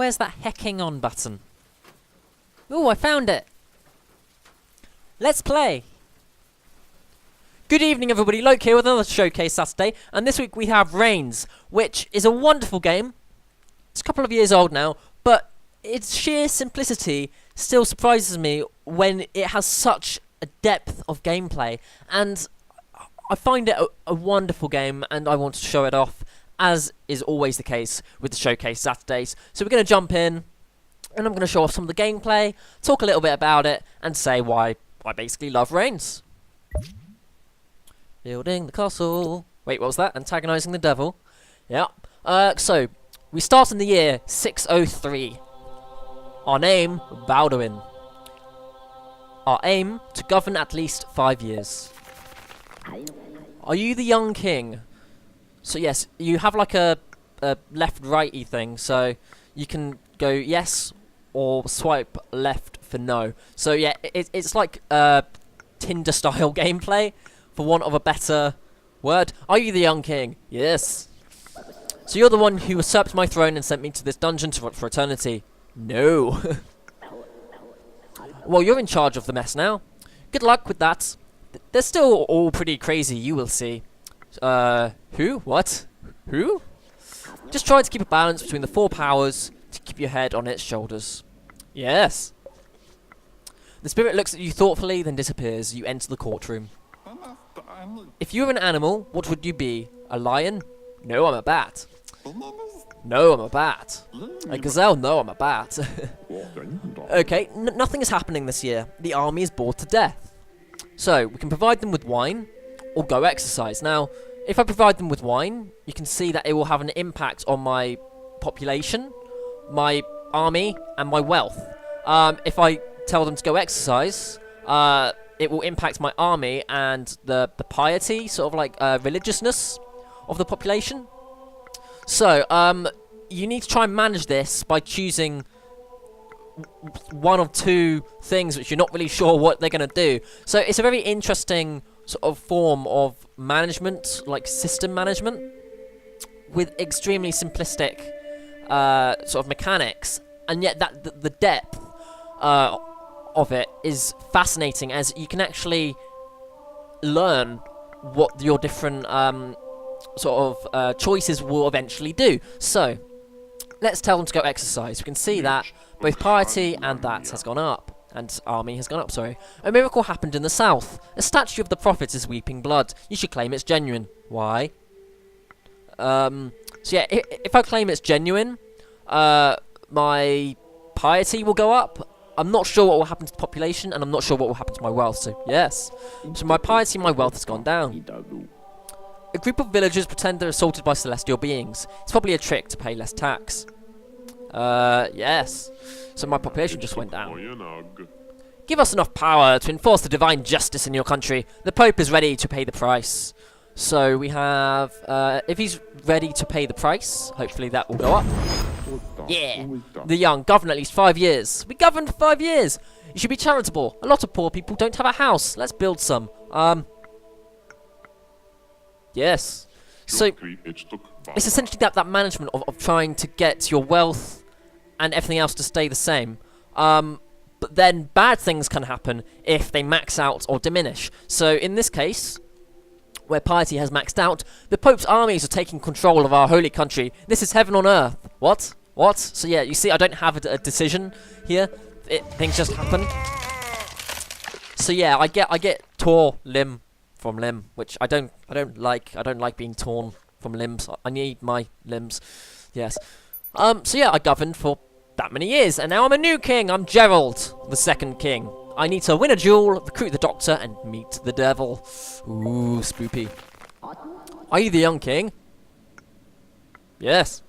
Where's that hecking on button? Ooh, I found it! Let's play! Good evening everybody, Loke here with another Showcase Saturday, and this week we have Reigns, which is a wonderful game. It's a couple of years old now, but its sheer simplicity still surprises me when it has such a depth of gameplay, and I find it a wonderful game, and I want to show it off, as is always the case with the Showcase Saturdays. So we're going to jump in, and I'm going to show off some of the gameplay, talk a little bit about it, and say why I basically love Reigns. Building the castle. Wait, what was that? Antagonizing the devil. Yeah. So, we start in the year 603. Our name, Baldwin. Our aim, to govern at least 5 years. Are you the young king? So yes, you have like a left-righty thing, so you can go yes or swipe left for no. So yeah, it's like Tinder-style gameplay, for want of a better word. Are you the young king? Yes. So you're the one who usurped my throne and sent me to this dungeon to rot for eternity. No. Well, you're in charge of the mess now. Good luck with that. They're still all pretty crazy, you will see. Who? What? Who? Just try to keep a balance between the 4 powers to keep your head on its shoulders. Yes. The spirit looks at you thoughtfully, then disappears. You enter the courtroom. If you were an animal, what would you be? A lion? No, I'm a bat. No, I'm a bat. A gazelle? No, I'm a bat. Okay, nothing is happening this year. The army is bored to death. So, we can provide them with wine, or go exercise. Now, if I provide them with wine, you can see that it will have an impact on my population, my army, and my wealth. If I tell them to go exercise, it will impact my army and the piety, sort of like religiousness of the population. So, you need to try and manage this by choosing one of 2 things which you're not really sure what they're going to do. So, it's a very interesting sort of form of management, like system management, with extremely simplistic sort of mechanics, and yet that the depth of it is fascinating, as you can actually learn what your different sort of choices will eventually do. So, let's tell them to go exercise. We can see that both piety and that has gone up. And army has gone up, sorry. A miracle happened in the south. A statue of the prophet is weeping blood. You should claim it's genuine. Why? So yeah, if I claim it's genuine, my piety will go up. I'm not sure what will happen to the population, and I'm not sure what will happen to my wealth, so yes. So my piety and my wealth has gone down. A group of villagers pretend they're assaulted by celestial beings. It's probably a trick to pay less tax. Yes. So my population just went down. Give us enough power to enforce the divine justice in your country. The Pope is ready to pay the price. So we have, if he's ready to pay the price, hopefully that will go up. Yeah. The young govern at least 5 years. We governed for 5 years. You should be charitable. A lot of poor people don't have a house. Let's build some. Yes. So it's essentially that management of trying to get your wealth and everything else to stay the same. But then bad things can happen if they max out or diminish. So in this case, where piety has maxed out, the Pope's armies are taking control of our holy country. This is heaven on earth. What? What? So yeah, you see, I don't have a decision here. Things just happen. So yeah, I get tore limb from limb, which I don't like. I don't like being torn from limbs. I need my limbs. Yes. So yeah, I governed for that many years, and now I'm a new king. I'm Gerald, the second king. I need to win a duel, recruit the doctor, and meet the devil. Ooh, spoopy. Are you the young king? Yes.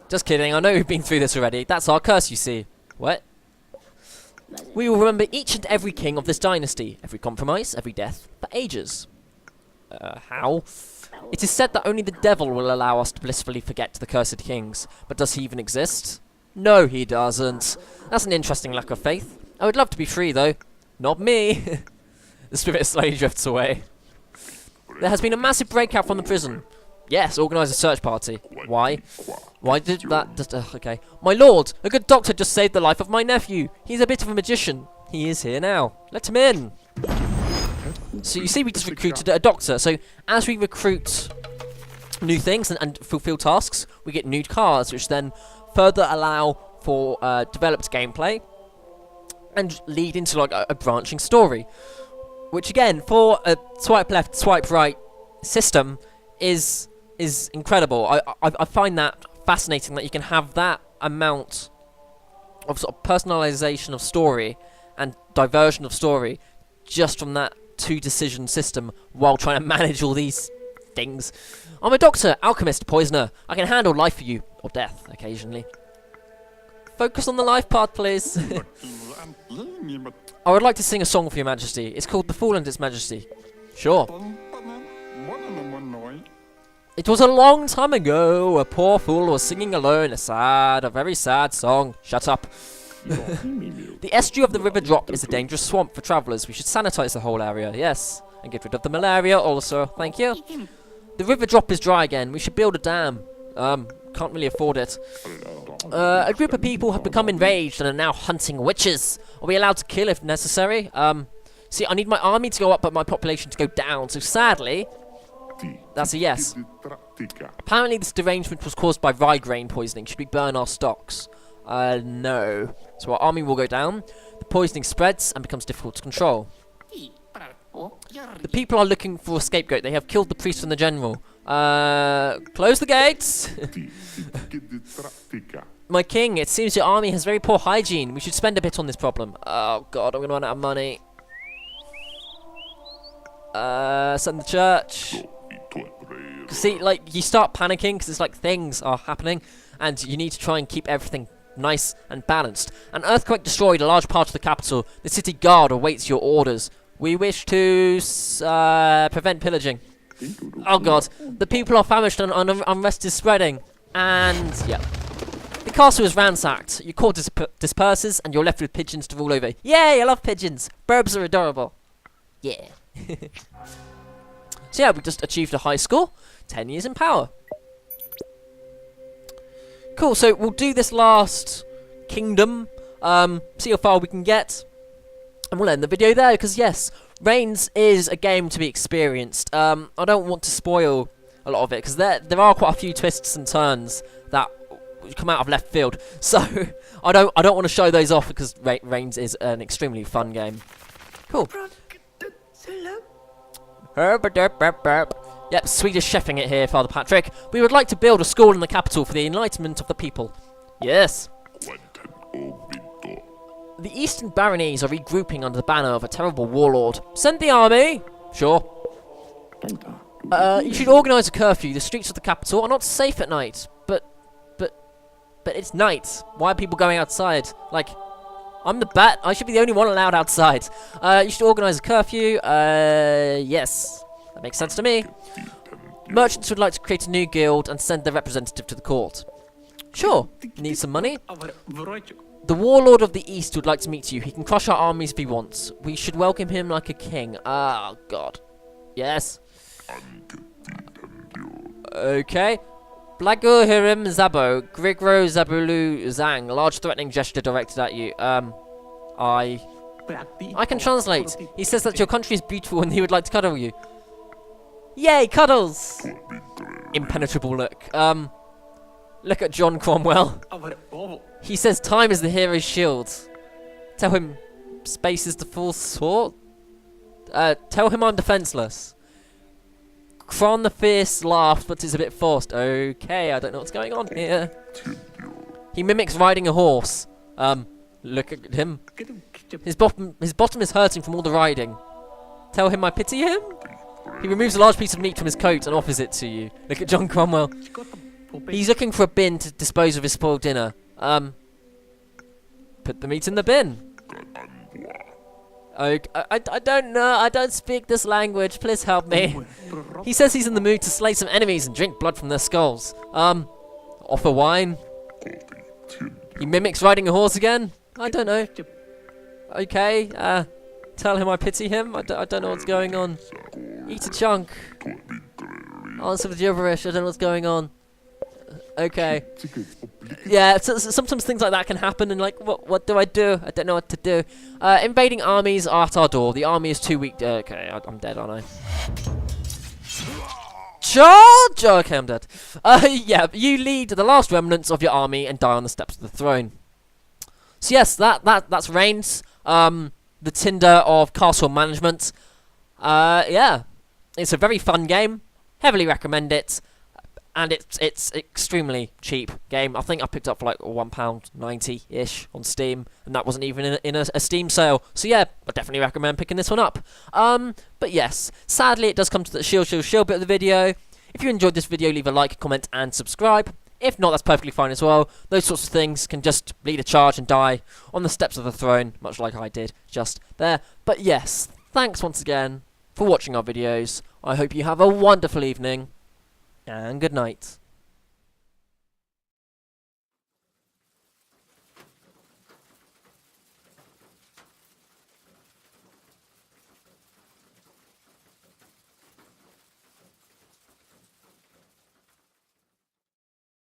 Just kidding, I know we've been through this already. That's our curse, you see. What? We will remember each and every king of this dynasty, every compromise, every death, for ages. How? It is said that only the devil will allow us to blissfully forget the cursed kings. But does he even exist? No, he doesn't. That's an interesting lack of faith. I would love to be free, though. Not me. The spirit slowly drifts away. There has been a massive breakout from the prison. Yes, organise a search party. Why? Why did that just... okay. My lord, a good doctor just saved the life of my nephew. He's a bit of a magician. He is here now. Let him in. So you see we just recruited a doctor. So as we recruit new things and fulfill tasks, we get new cards, which then further allow for developed gameplay and lead into like a branching story. Which again, for a swipe left, swipe right system is incredible. I find that fascinating that you can have that amount of sort of personalization of story and diversion of story just from that 2-decision system while trying to manage all these things. I'm a doctor, alchemist, poisoner. I can handle life for you, or death occasionally. Focus on the life part, please. I would like to sing a song for your majesty. It's called The Fool and Its Majesty. Sure. It was a long time ago, a poor fool was singing alone a very sad song. Shut up. The estuary of the River Drop is a dangerous swamp for travellers. We should sanitize the whole area, yes. And get rid of the malaria also, thank you. The River Drop is dry again. We should build a dam. Can't really afford it. A group of people have become enraged and are now hunting witches. Are we allowed to kill if necessary? See, I need my army to go up, but my population to go down. So sadly, that's a yes. Apparently this derangement was caused by rye grain poisoning. Should we burn our stocks? No. So our army will go down. The poisoning spreads and becomes difficult to control. The people are looking for a scapegoat. They have killed the priest and the general. Close the gates! My king, it seems your army has very poor hygiene. We should spend a bit on this problem. Oh god, I'm gonna run out of money. Send the church. See, like, you start panicking because it's like things are happening and you need to try and keep everything nice and balanced. An earthquake destroyed a large part of the capital. The city guard awaits your orders. We wish to prevent pillaging. Oh god, the people are famished and unrest is spreading. And, yeah. The castle is ransacked. Your court disperses and you're left with pigeons to rule over. Yay, I love pigeons. Burbs are adorable. Yeah. So yeah, we just achieved a high score. 10 years in power. Cool, so we'll do this last kingdom. See how far we can get. And we'll end the video there, because yes, Reigns is a game to be experienced. I don't want to spoil a lot of it, because there are quite a few twists and turns that come out of left field. So I don't want to show those off, because Reigns is an extremely fun game. Cool. Yep, Swedish chefing it here, Father Patrick. We would like to build a school in the capital for the enlightenment of the people. Yes. The eastern baronies are regrouping under the banner of a terrible warlord. Send the army! Sure. You should organise a curfew. The streets of the capital are not safe at night. But it's night. Why are people going outside? Like, I'm the bat. I should be the only one allowed outside. You should organise a curfew. Yes. That makes sense to me. Merchants would like to create a new guild and send their representative to the court. Sure. Need some money? The warlord of the east would like to meet you. He can crush our armies if he wants. We should welcome him like a king. Oh, God. Yes. Okay. Blago Hirim Zabo. Grigro Zabulu Zang. Large threatening gesture directed at you. I can translate. He says that your country is beautiful and he would like to cuddle you. Yay, cuddles! Impenetrable look. Look at John Cromwell. He says time is the hero's shield. Tell him space is the full sword. Tell him I'm defenseless. Kron the Fierce laughed, but it's a bit forced. Okay, I don't know what's going on here. He mimics riding a horse. Look at him. His bottom is hurting from all the riding. Tell him I pity him? He removes a large piece of meat from his coat and offers it to you. Look at John Cromwell. He's looking for a bin to dispose of his spoiled dinner. Put the meat in the bin. Okay, I don't know. I don't speak this language. Please help me. He says he's in the mood to slay some enemies and drink blood from their skulls. Offer wine. He mimics riding a horse again? I don't know. Okay, tell him I pity him? I don't know what's going on. Eat a chunk. Answer the gibberish. I don't know what's going on. Okay. Yeah, sometimes things like that can happen, and like, what do? I don't know what to do. Invading armies are at our door. The army is too weak. Okay, I'm dead, aren't I? Charge! Okay, I'm dead. Yeah, you lead the last remnants of your army and die on the steps of the throne. So yes, that's Reigns. The Tinder of castle management. Yeah, it's a very fun game. Heavily recommend it. And it's extremely cheap game. I think I picked up for like £1.90-ish on Steam, and that wasn't even in a Steam sale. So yeah, I definitely recommend picking this one up. But yes, sadly it does come to the shield bit of the video. If you enjoyed this video, leave a like, comment, and subscribe. If not, that's perfectly fine as well. Those sorts of things can just lead a charge and die on the steps of the throne, much like I did just there. But yes, thanks once again for watching our videos. I hope you have a wonderful evening. And good night.